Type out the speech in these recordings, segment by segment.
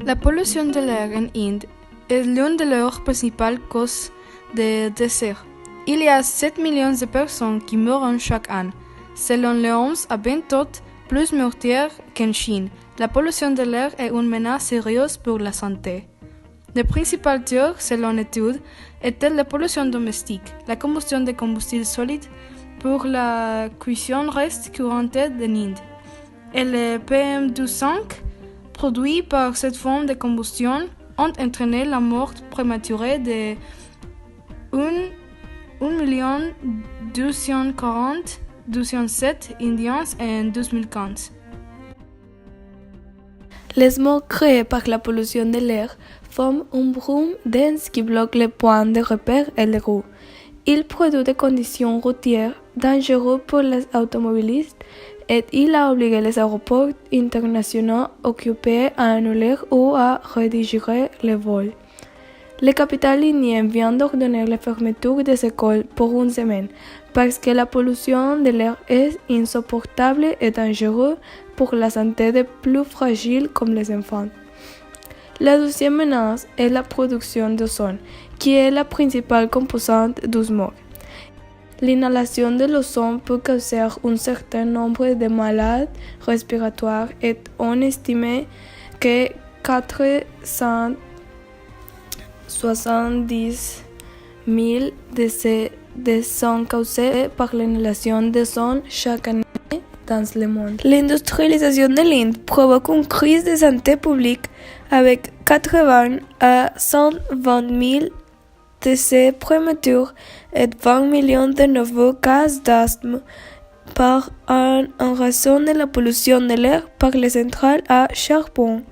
La pollution de l'air en Inde est l'une de leurs principales causes de décès. Il y a 7 millions de personnes qui meurent chaque année. Selon l'OMS, à bientôt plus meurtrière qu'en Chine, la pollution de l'air est une menace sérieuse pour la santé. Les principales causes, selon l'étude, étaient la pollution domestique, la combustion de combustibles solides pour la cuisson reste courante en Inde, et le PM2,5 produits par cette forme de combustion ont entraîné la mort prématurée de 1,240,207 Indiens en 2015. Les morts créés par la pollution de l'air forment un brume dense qui bloque les points de repère et les roues. Il produit des conditions routières dangereuses pour les automobilistes et il a obligé les aéroports internationaux occupés à annuler ou à rediriger les vols. La capitale indienne vient d'ordonner la fermeture des écoles pour une semaine parce que la pollution de l'air est insupportable et dangereuse pour la santé des plus fragiles comme les enfants. La deuxième menace est la production d'ozone, qui est la principale composante du smog. L'inhalation de l'ozone peut causer un certain nombre de maladies respiratoires et on estime que 470 000 décès sont causés par l'inhalation d'ozone chaque année dans le monde. L'industrialisation de l'Inde provoque une crise de santé publique avec 80 à 120 000 décès prématurés et 20 millions de nouveaux cas d'asthme par an en raison de la pollution de l'air par les centrales à charbon.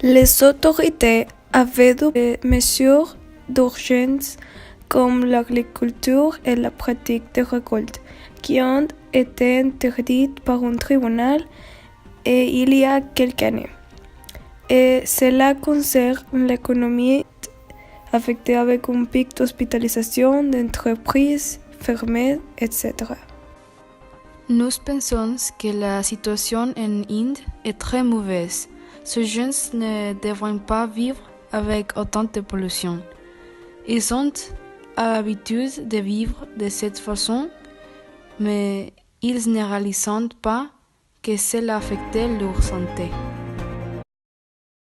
Les autorités avaient des mesures d'urgence comme l'agriculture et la pratique de récolte, qui ont été interdites par un tribunal il y a quelques années. Et cela concerne l'économie affectée avec un pic d'hospitalisation d'entreprises fermées, etc. Nous pensons que la situation en Inde est très mauvaise. Ces jeunes ne devraient pas vivre avec autant de pollution. Ils ont l'habitude de vivre de cette façon, mais ils ne réalisent pas que cela affecte leur santé.